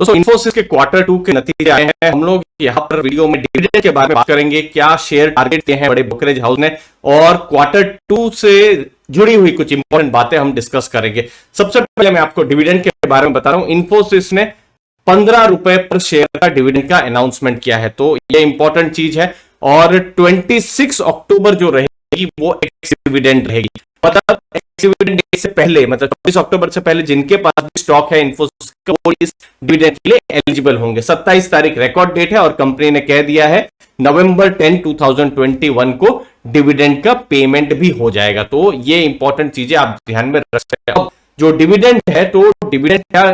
दोस्तों इन्फोसिस के क्वार्टर 2 के नतीजे आए हैं। हम लोग यहाँ पर वीडियो में डिविडेंड के बारे में बात करेंगे, क्या शेयर टारगेट दिए हैं बड़े ब्रोकरेज हाउस ने, और क्वार्टर 2 से जुड़ी हुई कुछ इंपॉर्टेंट बातें हम डिस्कस करेंगे। सबसे पहले मैं आपको डिविडेंड के बारे में बता रहा हूं। इन्फोसिस ने 15 रुपए पर शेयर का डिविडेंड का अनाउंसमेंट किया है, तो ये इंपॉर्टेंट चीज है। और 26 अक्टूबर जो रहेगी वो एक्स डिविडेंड रहेगी, मतलब डिविडेंड डे से पहले, मतलब 24 अक्टूबर से पहले जिनके पास भी स्टॉक है इन्फोसिस का, वो इस डिविडेंड के लिए एलिजिबल होंगे। 27 तारीख रिकॉर्ड डेट है और कंपनी ने कह दिया है नवंबर 10, 2021 को डिविडेंड का पेमेंट भी हो जाएगा। तो ये इंपॉर्टेंट चीजें आप ध्यान में रख सकते हैं। जो डिविडेंड है, तो डिविडेंड क्या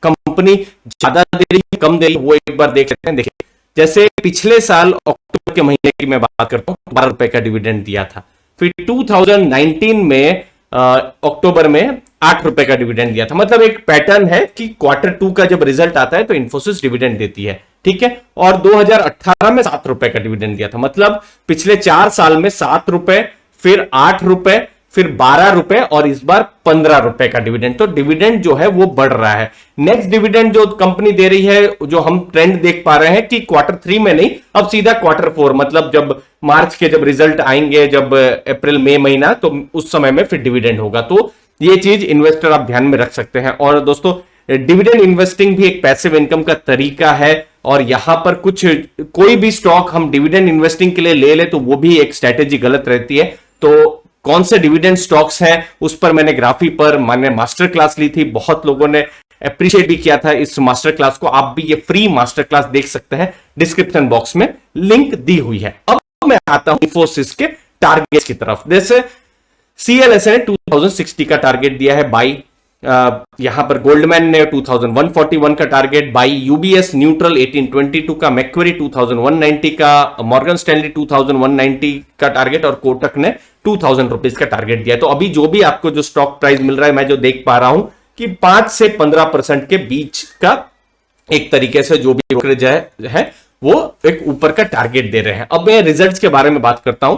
कंपनी ज्यादा दे रही है कम दे रही है, वो एक बार देख सकते हैं। देखिए, जैसे पिछले साल अक्टूबर के महीने की मैं बात करता हूं, 12 रुपए का डिविडेंड दिया था। फिर 2019 में अक्टूबर में 8 रुपए का डिविडेंड दिया था। मतलब एक पैटर्न है कि क्वार्टर 2 का जब रिजल्ट आता है तो इन्फोसिस डिविडेंड देती है, ठीक है। और 2018 में 7 रुपए का डिविडेंड दिया था। मतलब पिछले 4 साल में 7 रुपए, फिर 8 रुपए, फिर 12 रुपए और इस बार 15 रुपए का डिविडेंड। तो डिविडेंड जो है वो बढ़ रहा है। नेक्स्ट डिविडेंड जो कंपनी दे रही है, जो हम ट्रेंड देख पा रहे हैं कि क्वार्टर 3 में नहीं, अब सीधा क्वार्टर 4, मतलब जब मार्च के जब रिजल्ट आएंगे, जब अप्रैल मई महीना, तो उस समय में फिर डिविडेंड होगा। तो ये चीज इन्वेस्टर आप ध्यान में रख सकते हैं। और दोस्तों, डिविडेंड इन्वेस्टिंग भी एक पैसिव इनकम का तरीका है, और यहां पर कोई भी स्टॉक हम डिविडेंड इन्वेस्टिंग के लिए ले ले तो वो भी एक स्ट्रेटेजी गलत रहती है। तो कौन से डिविडेंड स्टॉक्स हैं, उस पर मैंने ग्राफी पर मैंने मास्टर क्लास ली थी। बहुत लोगों ने अप्रिशिएट भी किया था इस मास्टर क्लास को। आप भी ये फ्री मास्टर क्लास देख सकते हैं, डिस्क्रिप्शन बॉक्स में लिंक दी हुई है। अब मैं आता हूं इन्फोसिस के टारगेट की तरफ। जैसे CLSA ने 2060 का टारगेट दिया है बाई, यहां पर गोल्डमैन ने 2141 का टारगेट बाई, यूबीएस न्यूट्रल 1822 का, मैक्वेरी 2190 का, मॉर्गन स्टैनली 2190 का टारगेट, और कोटक ने 2000 रुपीज का टारगेट दिया है। तो अभी जो भी आपको जो स्टॉक प्राइस मिल रहा है, मैं जो देख पा रहा हूं कि 5 से 15% के बीच का एक तरीके से जो भी ब्रोकरेज है वो एक ऊपर का टारगेट दे रहे हैं। अब मैं रिजल्ट्स के बारे में बात करता हूं।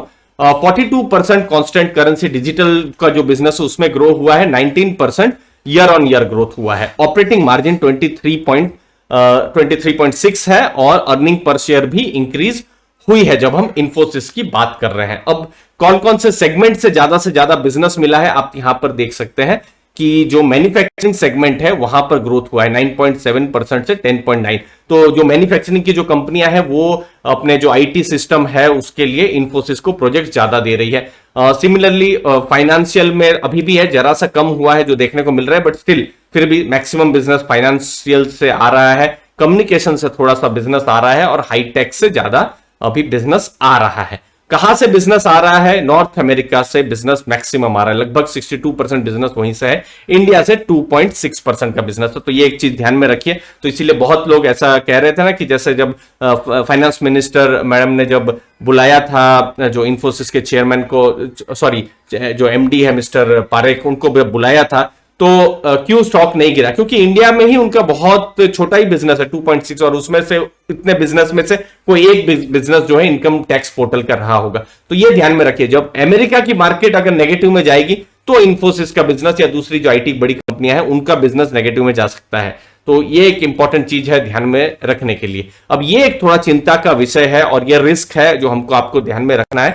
42% कांस्टेंट करेंसी डिजिटल का जो बिजनेस है उसमें ग्रो हुआ है, 19% ईयर ऑन ईयर ग्रोथ हुआ है। ऑपरेटिंग मार्जिन 23.6 है, और अर्निंग पर शेयर भी इंक्रीज हुई है जब हम इन्फोसिस की बात कर रहे हैं। अब कौन कौन से सेगमेंट से ज्यादा बिजनेस मिला है, आप यहां पर देख सकते हैं कि जो मैन्युफैक्चरिंग सेगमेंट है वहां पर ग्रोथ हुआ है 9.7% से 10.9। तो जो मैन्युफैक्चरिंग की जो कंपनियां हैं वो अपने जो आईटी सिस्टम है उसके लिए इन्फोसिस को प्रोजेक्ट ज्यादा दे रही है। सिमिलरली फाइनेंशियल में अभी भी है, जरा सा कम हुआ है जो देखने को मिल रहा है, बट स्टिल फिर भी मैक्सिमम बिजनेस फाइनेंशियल से आ रहा है, कम्युनिकेशन से थोड़ा सा बिजनेस आ रहा है, और हाईटेक से ज्यादा अभी बिजनेस आ रहा है। कहां से बिजनेस आ रहा है? नॉर्थ अमेरिका से बिजनेस मैक्सिमम आ रहा है, लगभग 62% बिजनेस वहीं से है। इंडिया से 2.6% का बिजनेस है। तो ये एक चीज ध्यान में रखिए। तो इसीलिए बहुत लोग ऐसा कह रहे थे ना कि जैसे जब फाइनेंस मिनिस्टर मैडम ने जब बुलाया था जो इन्फोसिस के चेयरमैन को, सॉरी जो एमडी है मिस्टर पारेख, उनको बुलाया था, तो क्यों स्टॉक नहीं गिरा? क्योंकि इंडिया में ही उनका बहुत छोटा ही बिजनेस है 2.6, और उसमें से इतने बिजनेस में से कोई एक बिजनेस जो है इनकम टैक्स पोर्टल कर रहा होगा। तो ये ध्यान में रखिए, जब अमेरिका की मार्केट अगर नेगेटिव में जाएगी तो इन्फोसिस का बिजनेस या दूसरी जो आईटी बड़ी कंपनियां हैं उनका बिजनेस नेगेटिव में जा सकता है। तो ये एक इंपॉर्टेंट चीज है ध्यान में रखने के लिए। अब ये एक थोड़ा चिंता का विषय है, और ये रिस्क है जो हमको आपको ध्यान में रखना है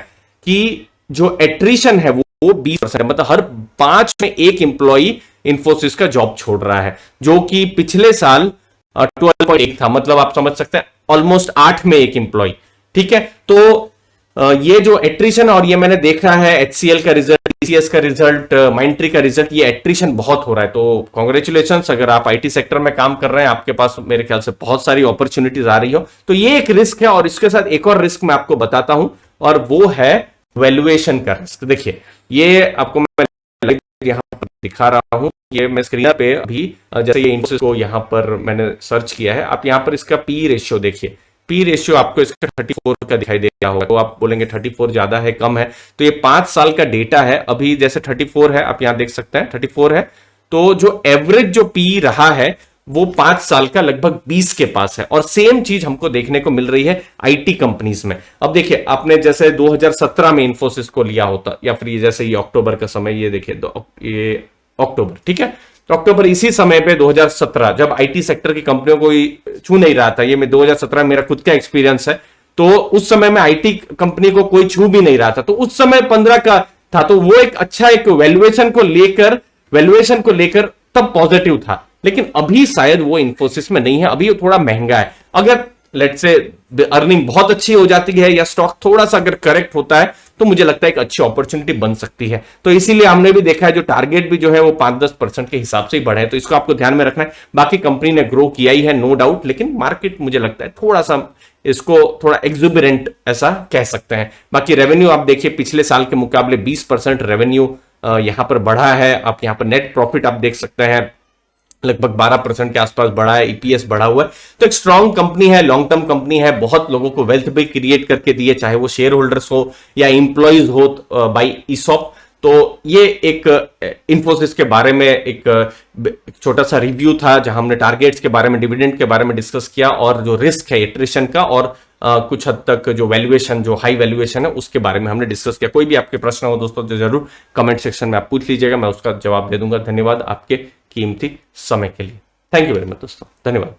कि जो एट्रिशन है वो 20%, मतलब हर 5 में एक एम्प्लॉई इन्फोसिस का जॉब छोड़ रहा है, जो कि पिछले साल 12.1 था। मतलब आप समझ सकते हैं ऑलमोस्ट 8 में एक एम्प्लॉय, ठीक है। तो ये जो एट्रिशन, और ये मैंने देखा है HCL का रिजल्ट, TCS का रिजल्ट, माइंट्री का रिजल्ट, ये एट्रिशन बहुत हो रहा है। तो कॉन्ग्रेचुलेशंस, अगर आप आईटी सेक्टर में काम कर रहे हैं, आपके पास मेरे ख्याल से बहुत सारी अपॉर्चुनिटीज आ रही हो। तो ये एक रिस्क है, और इसके साथ एक और रिस्क मैं आपको बताता हूं, और वो है वैल्यूएशन का रिस्क। देखिए, ये आपको मैं यहां पर दिखा रहा हूं, ये मैं स्क्रीन पे अभी, जैसे ये इन्फोसिस को यहां पर मैंने सर्च किया है, आप यहां पर इसका पी रेशियो देखिए। पी रेशियो आपको इसका 34 का दिखाई दे रहा होगा, तो आप बोलेंगे 34 ज्यादा है कम है, तो ये 5 साल का डेटा है। अभी जैसे 34 है, आप यहां देख सकते हैं 34 है, तो जो एवरेज जो पी रहा है वो 5 साल का लगभग 20 के पास है। और सेम चीज हमको देखने को मिल रही है आईटी कंपनीज में। अब देखिए, आपने जैसे 2017 में इन्फोसिस को लिया होता, या फिर जैसे ये अक्टूबर का समय, ये देखिए ये अक्टूबर, ठीक है, अक्टूबर इसी समय पे 2017, जब आईटी सेक्टर की कंपनियों को छू नहीं रहा था, ये मैं 2017 मेरा खुद का एक्सपीरियंस है, तो उस समय में आईटी कंपनी को कोई छू भी नहीं रहा था, तो उस समय 15 का था, तो वो एक अच्छा एक वैल्यूएशन को लेकर तब पॉजिटिव था। लेकिन अभी शायद वो इन्फोसिस में नहीं है, अभी वो थोड़ा महंगा है। अगर लेट्स से अर्निंग बहुत अच्छी हो जाती है या स्टॉक थोड़ा सा अगर करेक्ट होता है, तो मुझे लगता है एक अच्छी अपॉर्चुनिटी बन सकती है। तो इसीलिए हमने भी देखा है जो टारगेट भी जो है वो 5-10% के हिसाब से ही बढ़े, तो इसको आपको ध्यान में रखना है। बाकी कंपनी ने ग्रो किया ही है, नो डाउट, लेकिन मार्केट मुझे लगता है थोड़ा सा इसको थोड़ा एक्सुबरेंट ऐसा कह सकते हैं। बाकी रेवेन्यू आप देखिए पिछले साल के मुकाबले 20% रेवेन्यू यहां पर बढ़ा है। आप यहां पर नेट प्रॉफिट आप देख सकते हैं लगभग 12% के आसपास बढ़ा है, ईपीएस बढ़ा हुआ है। तो एक स्ट्रांग कंपनी है, लॉन्ग टर्म कंपनी है, बहुत लोगों को वेल्थ भी क्रिएट करके दी है, चाहे वो शेयर होल्डर्स हो या इंप्लॉइज हो बाय ईसॉप। तो ये एक इंफोसिस के बारे में एक छोटा सा रिव्यू था, जहां हमने टारगेट्स के बारे में, डिविडेंड के बारे में डिस्कस किया, और जो रिस्क है एट्रिशन का, और कुछ हद तक जो वैल्यूएशन, जो हाई वैल्यूएशन है, उसके बारे में हमने डिस्कस किया। कोई भी आपके प्रश्न हो दोस्तों तो जरूर कमेंट सेक्शन में आप पूछ लीजिएगा, मैं उसका जवाब दे दूंगा। धन्यवाद आपके कीमती समय के लिए। थैंक यू वेरी मच दोस्तों, धन्यवाद।